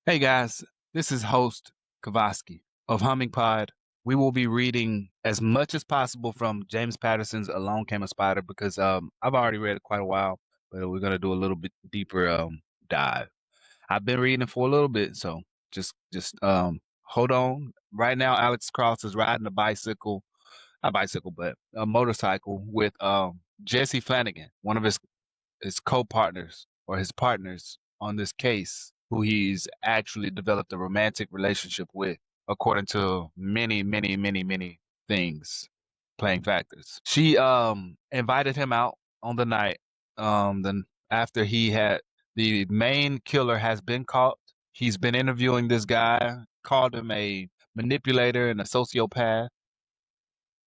Hey guys, this is host Kavaski of Humming Pod. We will be reading as much as possible from James Patterson's Along Came a Spider because I've already read it quite a while, but we're gonna do a little bit deeper dive. I've been reading it for a little bit, so just hold on. Right now, Alex Cross is riding a bicycle, not bicycle, but a motorcycle with Jesse Flanagan, one of his co-partners or his partners on this case, who he's actually developed a romantic relationship with, according to many things, playing factors. She invited him out on the night. Then after the main killer has been caught. He's been interviewing this guy, called him a manipulator and a sociopath.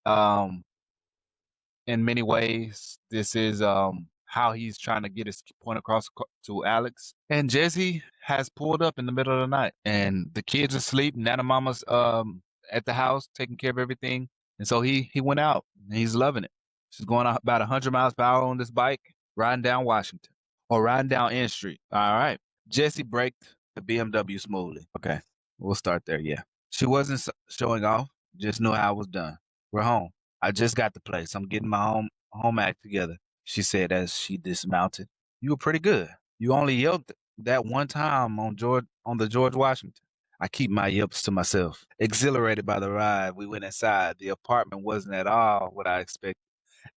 Um, in many ways. This is how he's trying to get his point across to Alex. And Jesse has pulled up in the middle of the night, and the kids are asleep. Nana Mama's at the house taking care of everything, and so he went out and he's loving it. She's going out about 100 miles per hour on this bike, riding down Washington or riding down N Street. All right, Jesse braked the BMW smoothly. Okay, we'll start there. Yeah, she wasn't showing off, just knew how it was done. We're home. I just got the place. I'm getting my home act together, she said as she dismounted. You were pretty good. You only yelped that one time on the George Washington. I keep my yelps to myself. Exhilarated by the ride, we went inside. The apartment wasn't at all what I expected.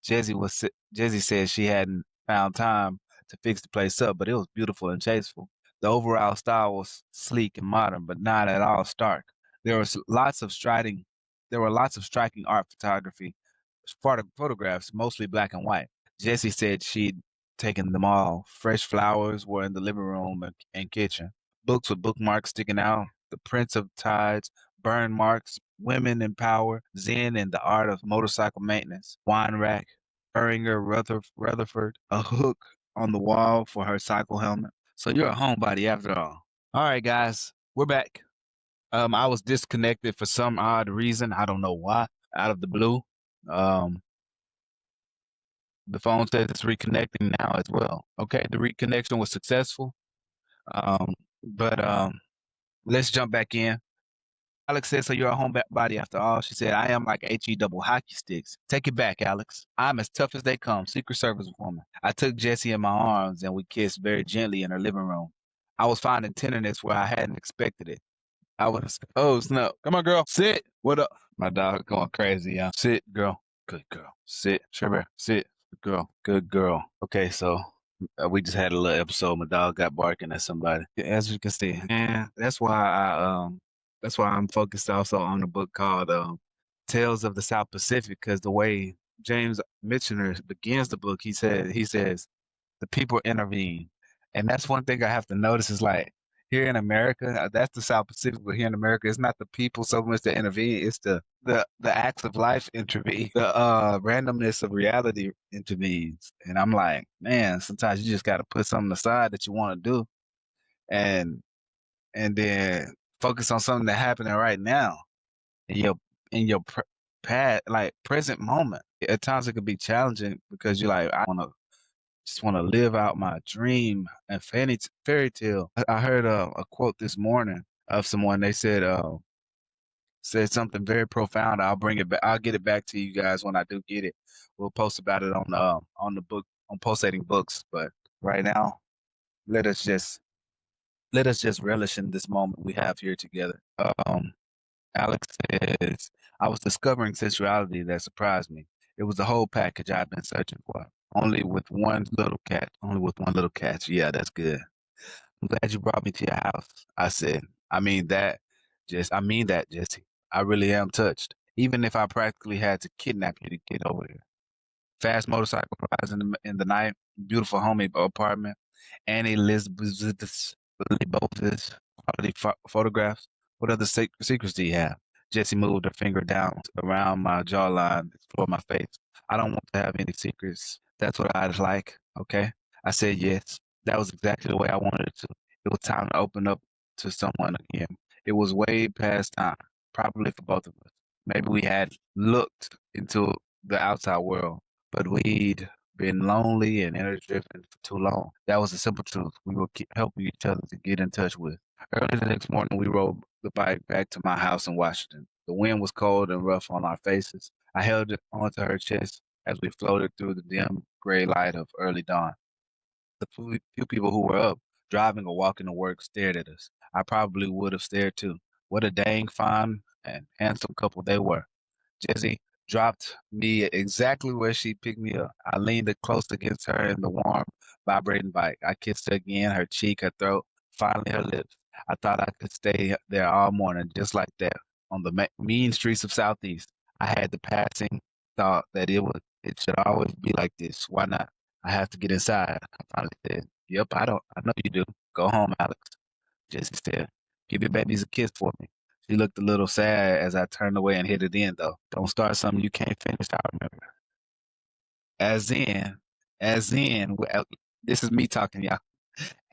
Jesse said she hadn't found time to fix the place up, but it was beautiful and tasteful. The overall style was sleek and modern, but not at all stark. There was lots of striking there were lots of striking art photography, photographs, mostly black and white. Jessie said she'd taken them all. Fresh flowers were in the living room and kitchen. Books with bookmarks sticking out, the prints of tides, burn marks, women in power, Zen and the art of motorcycle maintenance, wine rack, Erringer Rutherford, a hook on the wall for her cycle helmet. So you're a homebody after all. All right, guys, we're back. I was disconnected for some odd reason. I don't know why. Out of the blue. Um, the phone says it's reconnecting now as well. Okay, the reconnection was successful. But let's jump back in. Alex said, "So you're a homebody after all?" She said, "I am like HE double hockey sticks. Take it back, Alex. I'm as tough as they come. Secret Service woman." I took Jessie in my arms and we kissed very gently in her living room. I was finding tenderness where I hadn't expected it. I was, oh snap. Come on, girl. Sit. What up? My dog going crazy, yeah. Sit, girl. Good girl. Sit. Sugar. Sit. Good girl. Good girl. Okay, so we just had a little episode. My dog got barking at somebody. As you can see. And that's why I'm focused also on the book called Tales of the South Pacific, because the way James Michener begins the book, he says the people intervene. And that's one thing I have to notice is like here in America, that's the South Pacific, but here in America, it's not the people so much that intervene, it's the acts of life intervene. The randomness of reality intervenes. And I'm like, man, sometimes you just gotta put something aside that you want to do and then focus on something that's happening right now in your like present moment. At times it could be challenging because you're like, I just want to live out my dream and fairy tale. I heard a quote this morning of someone. They said something very profound. I'll bring it back. I'll get it back to you guys when I do get it. We'll post about it on the book on Pulsating Books. But right now, let us just relish in this moment we have here together. Alex says, I was discovering sensuality that surprised me. It was the whole package I've been searching for. Only with one little catch. Only with one little catch. Yeah, that's good. I'm glad you brought me to your house. I said, I mean that, Jesse. I really am touched. Even if I practically had to kidnap you to get over here. Fast motorcycle rides in the night, beautiful homey apartment, Annie Elizabeth's quality photographs. What other secrets do you have? Jessie moved her finger down around my jawline, explored my face. I don't want to have any secrets. That's what I'd like, okay? I said yes. That was exactly the way I wanted it to. It was time to open up to someone again. It was way past time, probably for both of us. Maybe we had looked into the outside world, but we'd been lonely and energy driven for too long. That was the simple truth we were helping each other to get in touch with. Early the next morning, we rode the bike back to my house in Washington. The wind was cold and rough on our faces. I held it onto her chest as we floated through the dim gray light of early dawn. The few people who were up, driving or walking to work, stared at us. I probably would have stared too. What a dang fine and handsome couple they were. Jessie dropped me exactly where she picked me up. I leaned it close against her in the warm, vibrating bike. I kissed her again, her cheek, her throat, finally her lips. I thought I could stay there all morning, just like that, on the mean streets of Southeast. I had the passing thought that it should always be like this. Why not? I have to get inside. I finally said, "Yep, I don't. I know you do. Go home, Alex." Jessie said, "Give your babies a kiss for me." She looked a little sad as I turned away and hit it in, though. "Don't start something you can't finish, I remember." As in, well, this is me talking, y'all.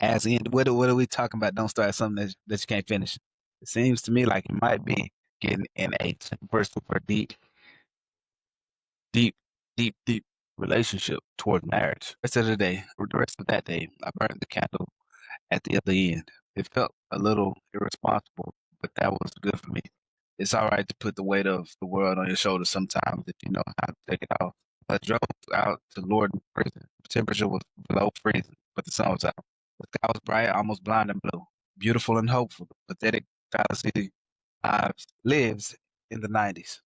As in, what are we talking about? Don't start something that you can't finish. It seems to me like it might be getting in a super, super deep, deep relationship toward marriage. The rest of that day, I burned the candle at the other end. It felt a little irresponsible, but that was good for me. It's all right to put the weight of the world on your shoulders sometimes if you know how to take it off. I drove out to Lorden prison. The temperature was below freezing, but the sun was out. The sky was bright, almost blind and blue, beautiful and hopeful. Pathetic fallacy lives in the 90s.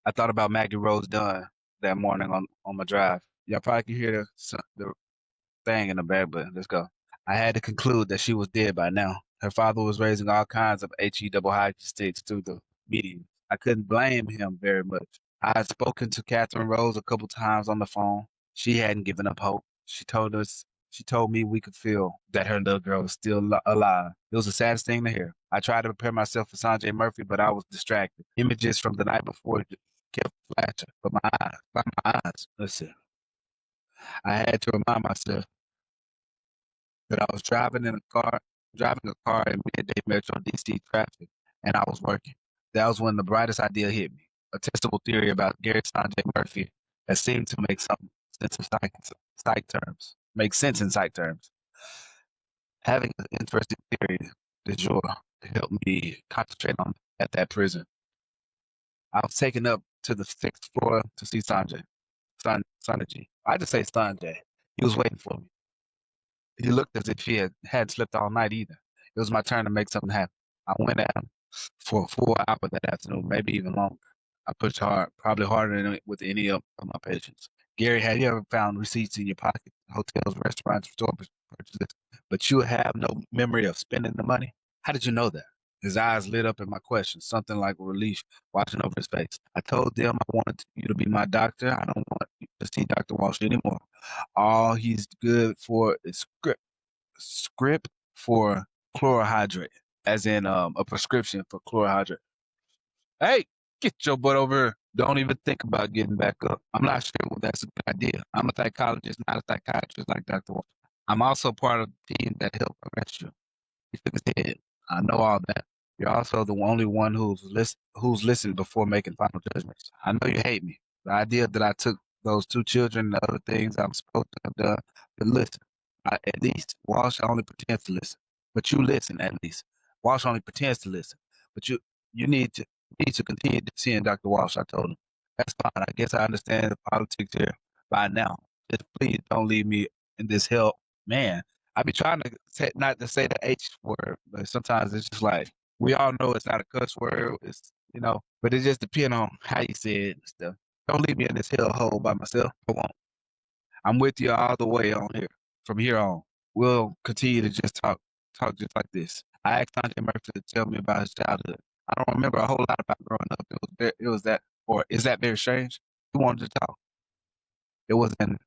I thought about Maggie Rose Dunn that morning on my drive. Y'all probably can hear the thing in the back, but let's go. I had to conclude that she was dead by now. Her father was raising all kinds of HE double hockey sticks through the media. I couldn't blame him very much. I had spoken to Catherine Rose a couple times on the phone. She hadn't given up hope. She told me we could feel that her little girl was still alive. It was the saddest thing to hear. I tried to prepare myself for Sanjay Murphy, but I was distracted. Images from the night before just kept flashing. But my eyes, listen, I had to remind myself that I was driving a car in midday Metro DC traffic, and I was working. That was when the brightest idea hit me. A testable theory about Gary Sanjay Murphy that seemed to make some sense of psych terms. Make sense in psych terms. Having an interesting theory de jour helped me concentrate on at that prison. I was taken up to the sixth floor to see Sanjay. I just say Sanjay. He was waiting for me. He looked as if he hadn't slept all night either. It was my turn to make something happen. I went at him for a full hour that afternoon, maybe even longer. I pushed hard, probably harder than with any of my patients. Gary, have you ever found receipts in your pocket, hotels, restaurants, store purchases, but you have no memory of spending the money? How did you know that? His eyes lit up at my question, something like relief watching over his face. I told them I wanted you to be my doctor. I don't want you to see Dr. Walsh anymore. All he's good for is script for chlorohydrate, as in a prescription for chlorohydrate. Hey, get your butt over here. Don't even think about getting back up. I'm not sure that's a good idea. I'm a psychologist, not a psychiatrist like Dr. Walsh. I'm also part of the team that helped arrest you. He shook his head. I know all that. You're also the only one who's listened before making final judgments. I know you hate me. The idea that I took those two children and the other things I'm supposed to have done, but listen, at least Walsh only pretends to listen. But you listen at least. Walsh only pretends to listen. But you need to continue seeing Dr. Walsh, I told him. That's fine. I guess I understand the politics here by now. Just please don't leave me in this hell. Man, I be trying to say, not to say the H word, but sometimes it's just like we all know it's not a cuss word. It's but it just depends on how you say it and stuff. Don't leave me in this hellhole by myself. I won't. I'm with you all the way on here. From here on, we'll continue to just talk just like this. I asked Sanjay Murphy to tell me about his childhood. I don't remember a whole lot about growing up. It was that, or is that very strange? He wanted to talk. It was in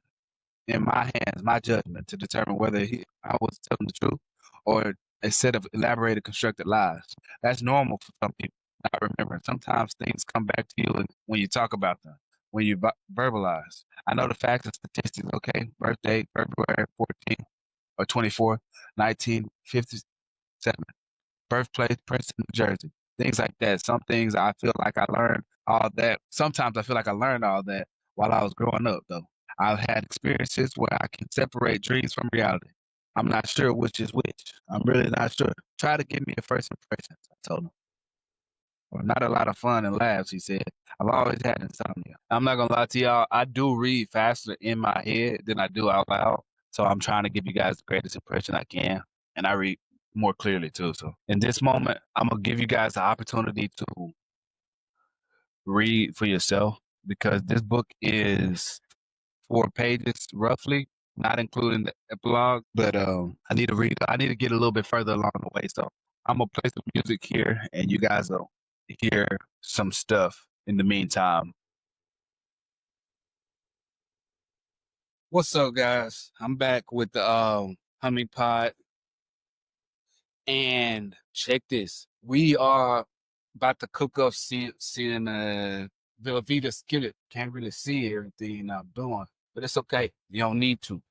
my hands, my judgment, to determine whether I was telling the truth or a set of elaborated, constructed lies. That's normal for some people. Not remembering. Sometimes things come back to you when you talk about them, when you verbalize. I know the facts and statistics. Okay, birthday February 14th or 24th, 1957. Birthplace, Princeton, New Jersey. Things like that. Some things I feel like I learned all that. Sometimes I feel like I learned all that while I was growing up, though. I've had experiences where I can separate dreams from reality. I'm not sure which is which. I'm really not sure. Try to give me a first impression. I told him. Well, not a lot of fun and laughs, he said. I've always had insomnia. I'm not gonna lie to y'all. I do read faster in my head than I do out loud. So I'm trying to give you guys the greatest impression I can. And I read more clearly too. So in this moment, I'm gonna give you guys the opportunity to read for yourself because this book is 4 pages roughly, not including the epilogue. But I need to read. I need to get a little bit further along the way. So I'm gonna play some music here, and you guys will hear some stuff in the meantime. What's up, guys? I'm back with the Humming Pod, and check this. We are about to cook up seeing Velveeta skillet. Can't really see everything I'm doing, but it's okay. You don't need to.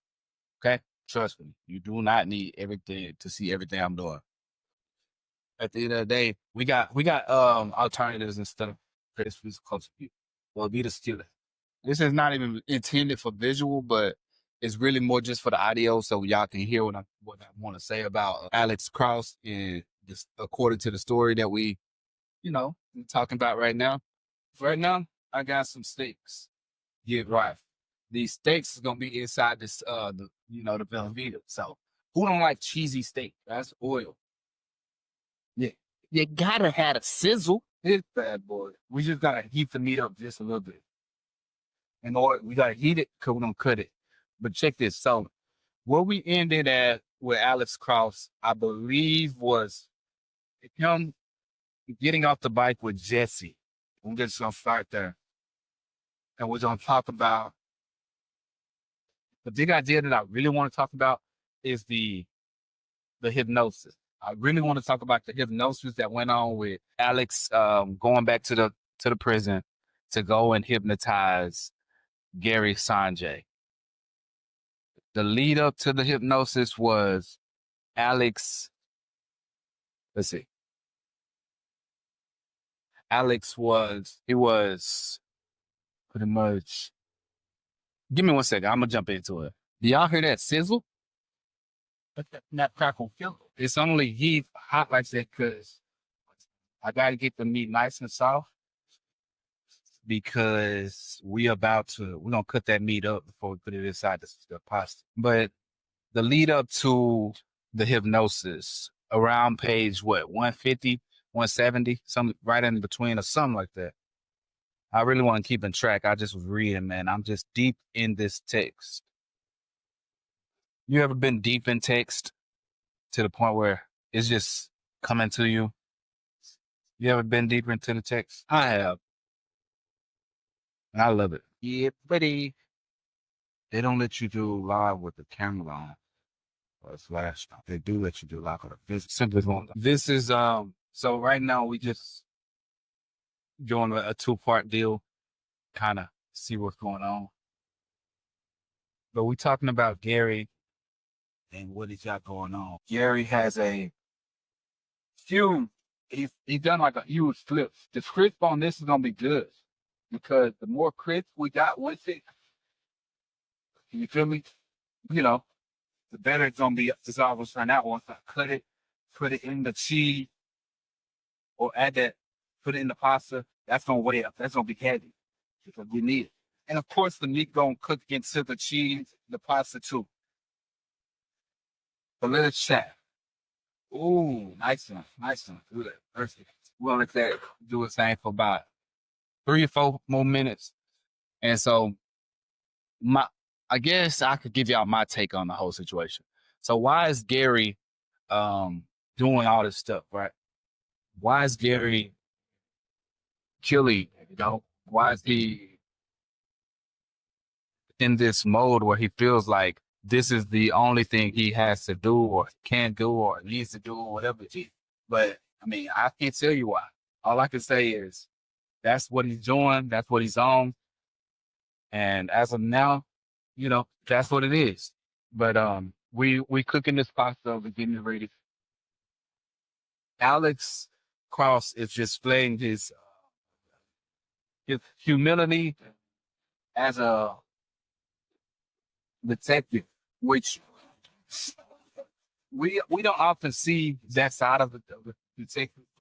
Okay, trust me. You do not need everything to see everything I'm doing. At the end of the day, we got alternatives and stuff. Crispy close to you. Velveeta skillet. This is not even intended for visual, but it's really more just for the audio, so y'all can hear what I want to say about Alex Cross and just according to the story that we talking about right now. Right now, I got some steaks. Get right. These steaks is gonna be inside this the Velveeta. So who don't like cheesy steak? That's oil. Yeah. You gotta have a sizzle. This bad boy. We just gotta heat the meat up just a little bit. And we gotta heat it because we're gonna cut it. But check this. So where we ended at with Alex Cross, I believe was him getting off the bike with Jesse. We're just gonna start there. And we're gonna talk about the big idea that I really want to talk about is the hypnosis. I really want to talk about the hypnosis that went on with Alex going back to the prison to go and hypnotize Gary Sanjay. The lead up to the hypnosis was Alex. Let's see. Alex was pretty much. Give me 1 second. I'm gonna jump into it. Do y'all hear that sizzle? That crackle kill. It's only heat hot like that because I gotta get the meat nice and soft because we're gonna cut that meat up before we put it inside the pasta. But the lead up to the hypnosis around page 150, 170, something right in between or something like that. I really want to keep in track. I just was reading, man. I'm just deep in this text. You ever been deep in text to the point where it's just coming to you? You ever been deeper into the text? I have. And I love it. Yeah, buddy. They don't let you do live with the camera on. Well, it's last time. They do let you do live with a visit. Simply one. This is so right now we just doing a 2-part deal, kind of see what's going on. But we talking about Gary and what he's got going on. Gary has a huge, he's done like a huge flip. The crisp on this is gonna be good because the more crisp we got with it, you feel me? The better it's gonna be. This always turn out once I cut it, put it in the cheese, or add that, put it in the pasta. That's gonna weigh up. That's gonna be heavy because we need it. And of course, the meat gonna cook into the cheese, the pasta too. But let it chat. Ooh, nice one. Do that. Perfect. We'll let that do its thing for about 3 or 4 more minutes. And so I guess I could give y'all my take on the whole situation. So why is Gary doing all this stuff, right? Why is Gary killing? Why is he in this mode where he feels like this is the only thing he has to do or can do or needs to do or whatever it is? But I mean, I can't tell you why. All I can say is that's what he's doing. That's what he's on. And as of now, that's what it is. But we cooking this pasta, we're getting it ready. Alex Cross is displaying his humility as a detective, which we don't often see that side of the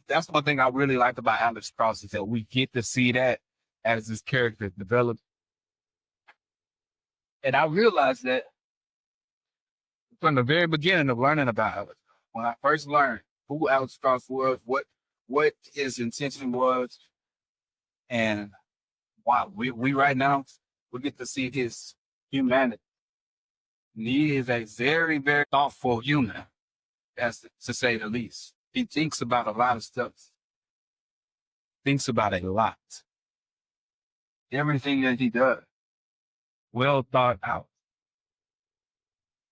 that's one thing I really liked about Alex Cross is that we get to see that as this character develops. And I realized that from the very beginning of learning about Alex, when I first learned who Alex Cross was, what his intention was, and wow, we right now we get to see his humanity. And he is a very, very thoughtful human, as to say the least. He thinks about a lot of stuff. Thinks about a lot. Everything that he does, well thought out.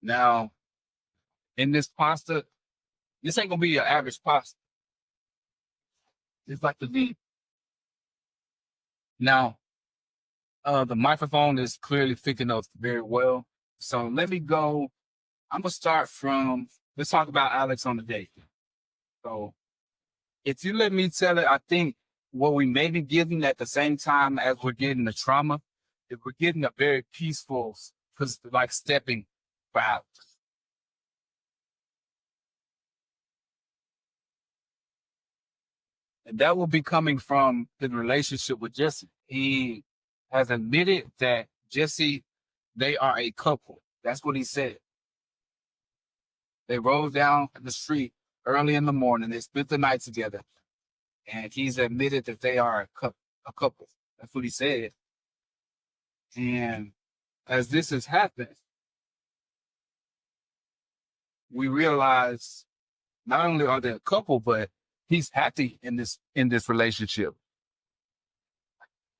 Now, in this pasta, this ain't gonna be your average pasta. It's like the deep. Now, the microphone is clearly picking up very well. So let me go. I'm gonna start from. Let's talk about Alex on the date. So, if you let me tell it, I think what we may be getting at the same time as we're getting the trauma, if we're getting a very peaceful, because like stepping for Alex. And that will be coming from the relationship with Jesse. He has admitted that Jesse, they are a couple. That's what he said. They rode down the street early in the morning. They spent the night together. And he's admitted that they are a couple. That's what he said. And as this has happened, we realize not only are they a couple, but he's happy in this relationship.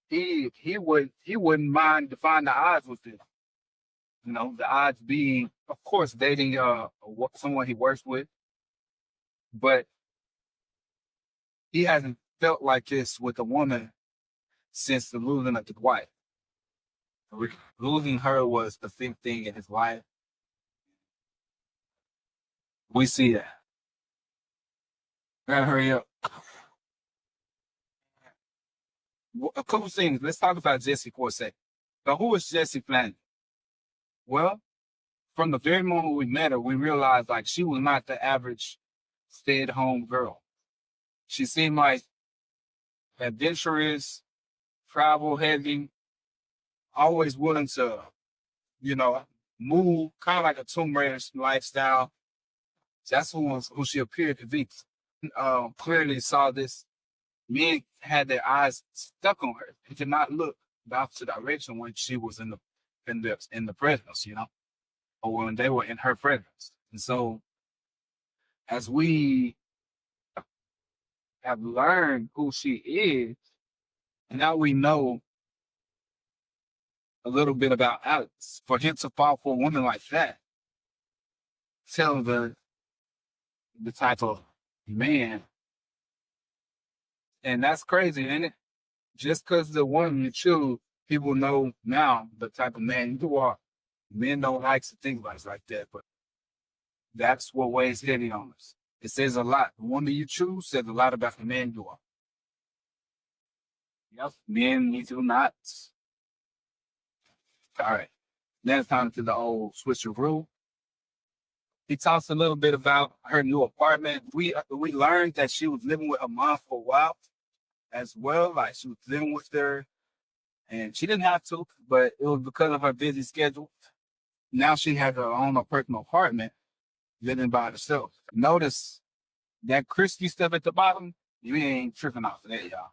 He wouldn't mind defying the odds with this. You know, the odds being, of course, dating someone he works with, but he hasn't felt like this with a woman since the losing of the wife. Losing her was the big thing in his life. We see that. Gotta hurry up. A couple things. Let's talk about Jesse for a second. So, who is Jesse Flanagan? Well, from the very moment we met her, we realized like she was not the average stay-at-home girl. She seemed like adventurous, travel heavy, always willing to, move, kind of like a Tomb Raider lifestyle. That's who she appeared to be. Clearly saw this. Men had their eyes stuck on her. They did not look the opposite direction when she was in the presence, or when they were in her presence. And so, as we have learned who she is, now we know a little bit about Alex. For him to fall for a woman like that, tell the type of man. And that's crazy, isn't it? Just because the woman you choose, people know now the type of man you are. Men don't like to think about it like that, but that's what weighs heavy on us. It says a lot. The woman you choose says a lot about the man you are. Yep, men need to not. All right. Now it's time to the old switcheroo. He talks a little bit about her new apartment. We learned that she was living with her mom for a while as well. Like she was living with her, and she didn't have to, but it was because of her busy schedule. Now she has her own personal apartment, living by herself. Notice that crispy stuff at the bottom. You ain't tripping off of that, y'all.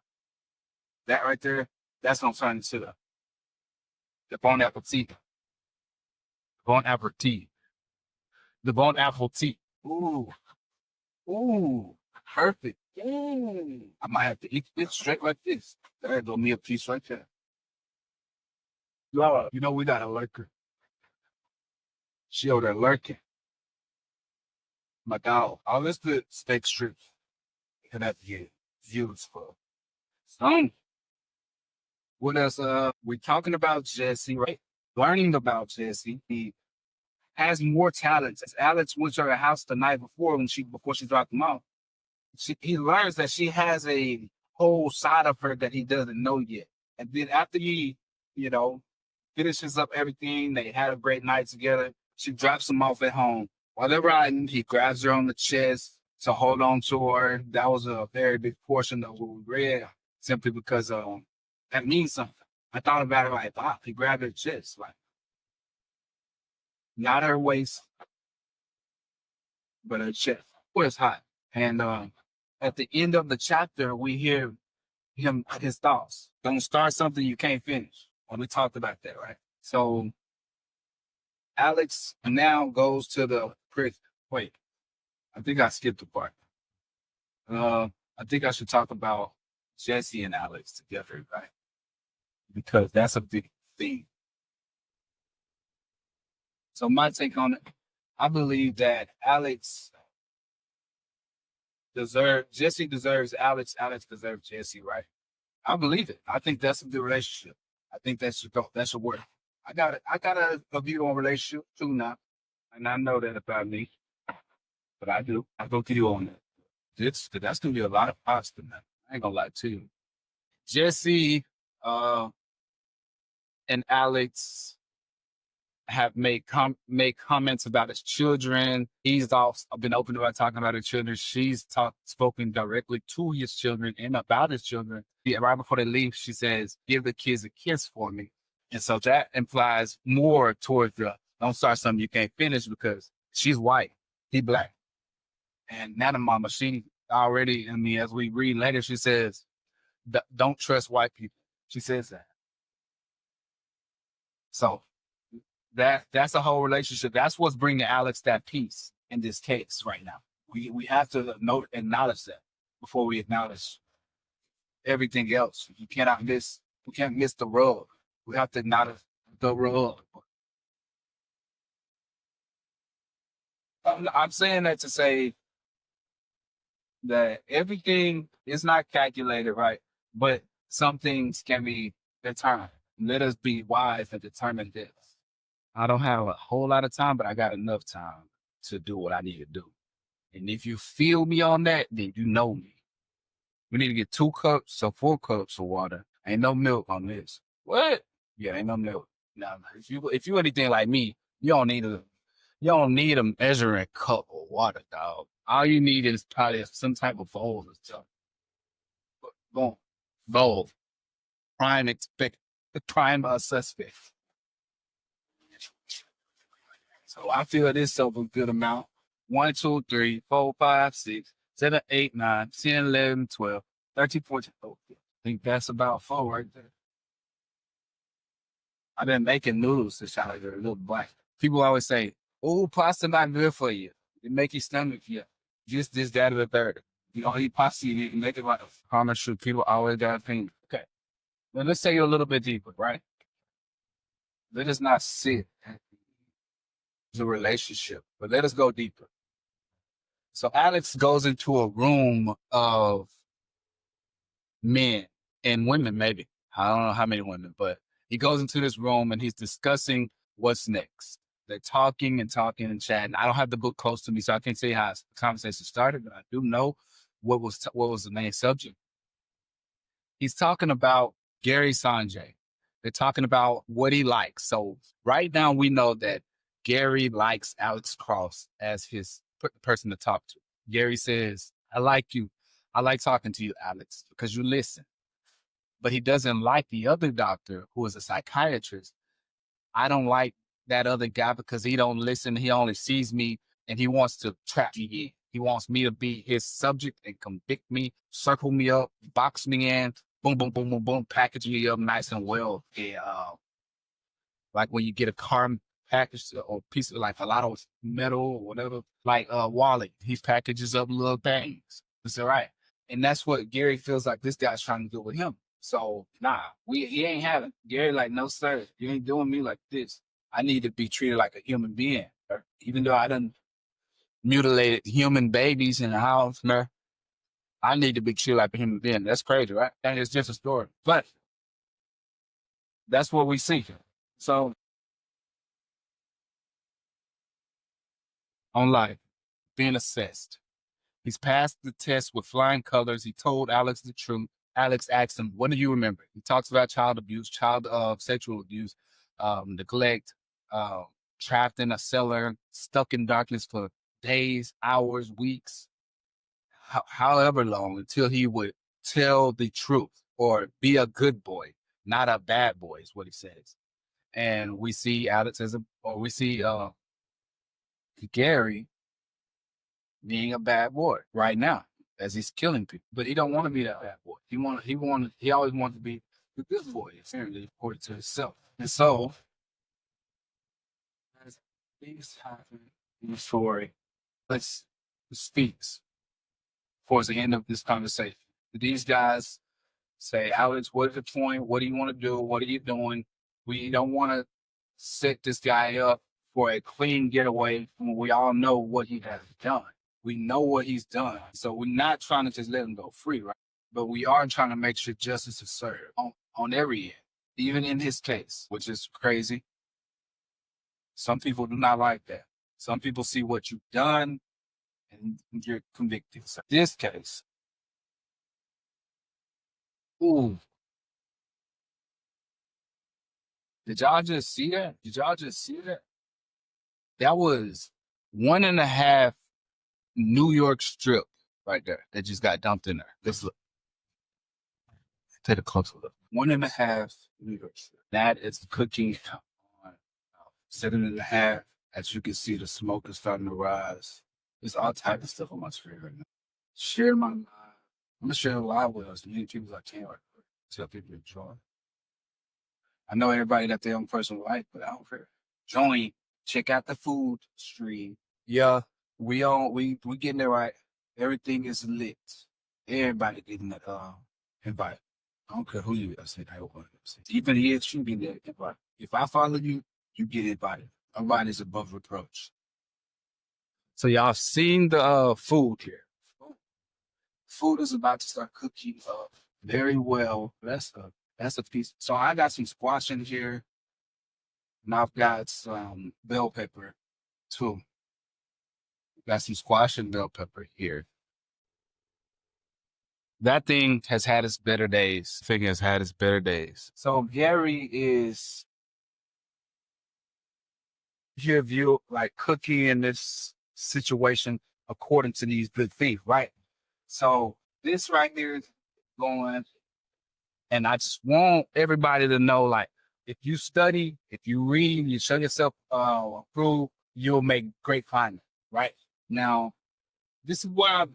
That right there, that's gonna turn into the bon appetit. Bon appetit. The bon appetit. Ooh. Ooh. Perfect. Ooh. I might have to eat this straight like this. There go me a piece right there. Y'all, we got a lurker. She over there lurking. My dog. All this good steak strips. And have to get views for. So, what else? We're talking about Jesse, right? Learning about Jesse. He has more talents. As Alex went to her house the night before before she dropped him off. He learns that she has a whole side of her that he doesn't know yet. And then after he, finishes up everything, they had a great night together. She drops him off at home. While they're riding, he grabs her on the chest to hold on to her. That was a very big portion of what we read, simply because that means something. I thought about it like, wow, he grabbed her chest, like not her waist, but her chest. Well, it's hot. And at the end of the chapter, we hear his thoughts. Don't start something you can't finish. Well, we talked about that, right? So Alex now goes to the prison. Wait, I think I skipped a part. I think I should talk about Jesse and Alex together, right? Because that's a big thing. So my take on it, I believe that Jesse deserves Alex, Alex deserves Jesse, right? I believe it. I think that's a good relationship. I think that should work. I got a view on relationship too now, and I know that about me, but I do. I go to you on that. That's gonna be a lot of pasta, man. I ain't gonna lie to you. Jesse and Alex have made comments about his children. He's also been open about talking about his children. She's spoken directly to his children and about his children. Right before they leave, she says, "Give the kids a kiss for me." And so that implies more towards the don't start something you can't finish, because she's white, he black. And Nana Mama, she already, as we read later, she says, don't trust white people. She says that. So that's a whole relationship. That's what's bringing Alex that peace in this case right now. We have to acknowledge that before we acknowledge everything else. We can't miss the rug. We have to acknowledge the rug. I'm saying that to say that everything is not calculated, right? But some things can be determined. Let us be wise and determine this. I don't have a whole lot of time, but I got enough time to do what I need to do. And if you feel me on that, then you know me. We need to get 2 cups or 4 cups of water. Ain't no milk on this. What? Yeah, ain't no milk. Now, if you anything like me, you don't need a measuring cup of water, dog. All you need is probably some type of bowl or something. Boom. Bowl. Prime suspect. So I feel this over a good amount. 1, 2, 3, 4, 5, 6, 7, 8, 9, 10, 11, 12, 13, 14. Oh, I think that's about 4 right there. I've been making noodles this out here, a little black. People always say, "Oh, pasta not good for you. It make your stomach just this, that, or the third." You don't eat pasta, you can make it like common truth. People always got opinion. Okay. Now let's take it a little bit deeper, right? Let us not sit at the relationship, but let us go deeper. So Alex goes into a room of men and women, maybe. I don't know how many women, but he goes into this room and he's discussing what's next. They're talking and chatting. I don't have the book close to me, so I can't say how the conversation started, but I do know what was the main subject. He's talking about Gary Sanjay. They're talking about what he likes. So right now we know that Gary likes Alex Cross as his person to talk to. Gary says, "I like you. I like talking to you, Alex, because you listen." But he doesn't like the other doctor, who is a psychiatrist. "I don't like that other guy because he don't listen. He only sees me and he wants to trap me in. He wants me to be his subject and convict me, circle me up, box me in, boom, boom, boom, boom, boom, package me up nice and well." And, like when you get a car package or piece of like a lot of metal or whatever, like Wally, he packages up little things. It's all right. And that's what Gary feels like this guy's trying to do with him. So he ain't having Gary like, "No, sir, you ain't doing me like this. I need to be treated like a human being. Even though I done mutilated human babies in the house, man, I need to be treated like a human being." That's crazy, right? And it's just a story. But that's what we see. So on life, being assessed. He's passed the test with flying colors. He told Alex the truth. Alex asked him, "What do you remember?" He talks about child abuse, sexual abuse, neglect, trapped in a cellar, stuck in darkness for days, hours, weeks, however long, until he would tell the truth or be a good boy, not a bad boy, is what he says. And we see Alex we see Gary being a bad boy right now as he's killing people. But he don't want to be that bad boy. He always wanted to be the good boy, apparently, according to himself. And so, as things happen in the story, let's speaks towards the end of this conversation. These guys say, Alex, what is the point? What do you want to do? What are you doing? We don't want to set this guy up for a clean getaway when we all know what he has done. We know what he's done. So we're not trying to just let him go free, right? But we are trying to make sure justice is served on every end, even in his case, which is crazy. Some people do not like that. Some people see what you've done and you're convicted. So this case, ooh. Did y'all just see that? Did y'all just see that? That was 1.5 New York strip right there that just got dumped in there. Let's look. Take a closer look. 1.5 New York strip. That is cooking on 7.5. As you can see, the smoke is starting to rise. There's all types of stuff on my screen right now. Share my live. I'm gonna share a live with as many people as I can right now. Tell people to join. I know everybody got their own personal life, but I don't care. Join. Check out the food stream. Yeah, we getting it right. Everything is lit. Everybody getting that invite. I don't care who you are. I said I want to. Even here, you get that invite. If I follow you, you get invited. Nobody's above reproach. So y'all seen the food here. Food is about to start cooking up very well. That's a piece. So I got some squash in here. And I've got some bell pepper too. Got some squash and bell pepper here. That thing has had its better days. So Gary is here view like cooking in this situation according to these good things, right? So this right here is going, and I just want everybody to know, like, if you study, if you read, you show yourself approved, you'll make great findings, right? Now, this is where I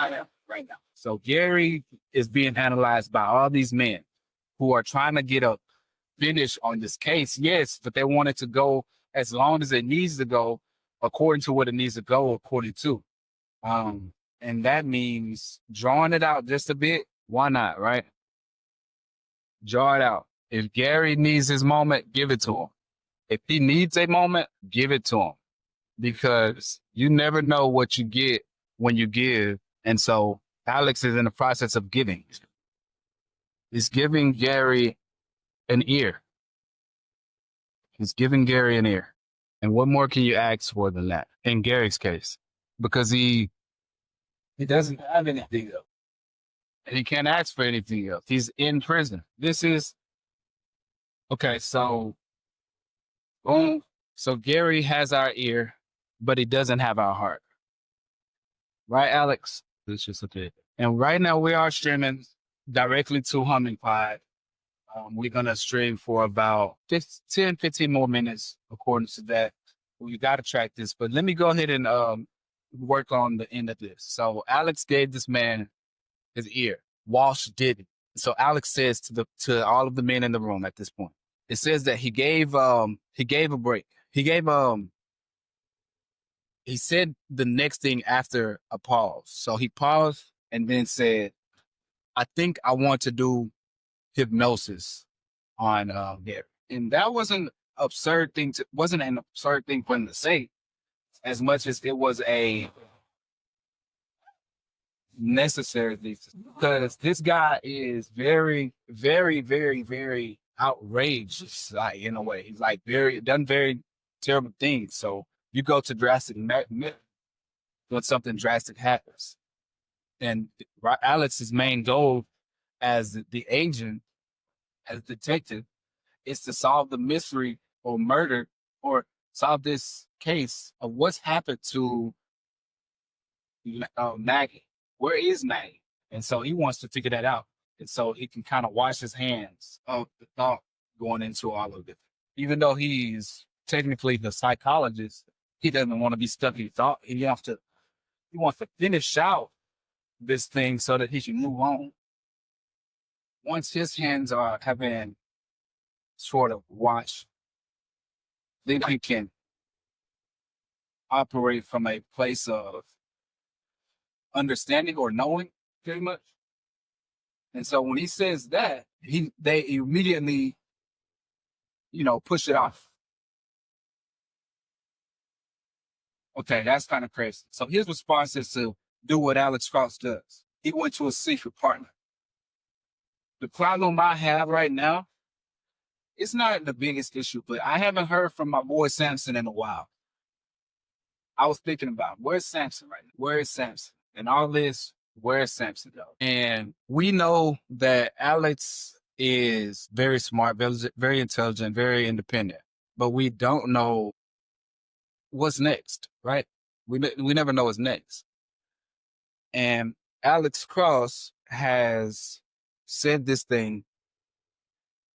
am right now. So Gary is being analyzed by all these men who are trying to get a finish on this case, yes, but they want it to go as long as it needs to go, according to what it needs to go, according to. And that means drawing it out just a bit. Why not, right? Draw it out. If Gary needs his moment, give it to him. If he needs a moment, give it to him. Because you never know what you get when you give. And so Alex is in the process of giving. He's giving Gary an ear. He's giving Gary an ear. And what more can you ask for than that in Gary's case? Because he doesn't have anything else. And he can't ask for anything else. He's in prison. This is, okay, so, boom. So Gary has our ear, but he doesn't have our heart. Right, Alex? It's just okay. And right now we are streaming directly to Humming Pod. We're going to stream for about 10, 15 more minutes according to that. We got to track this, but let me go ahead and work on the end of this. So Alex gave this man his ear. Walsh did it. So Alex says to all of the men in the room at this point, it says that he gave a break. He said the next thing after a pause. So he paused and then said, I think I want to do hypnosis on Gary. And that wasn't an absurd thing for him to say, as much as it was a necessary thing, because this guy is very, very, very, very outrageous, like, in a way. He's like done very terrible things. So you go to drastic when something drastic happens. And Alex's main goal as the agent, as detective, is to solve the mystery or murder or solve this case of what's happened to Maggie. Where is Maggie? And so he wants to figure that out. And so he can kind of wash his hands of the thought going into all of it. Even though he's technically the psychologist, he doesn't want to be stuck in thought. He wants to finish out this thing so that he can move on. Once his hands have been sort of washed, then he can operate from a place of understanding or knowing, pretty much. And so when he says that, they immediately, push it off. Okay, that's kind of crazy. So his response is to do what Alex Cross does. He went to a secret partner. The problem I have right now, it's not the biggest issue, but I haven't heard from my boy Samson in a while. I was thinking about, where's Samson right now? Where is Samson? And all this, where's Samson though? And we know that Alex is very smart, very intelligent, very independent, but we don't know what's next, right? We never know what's next. And Alex Cross has said this thing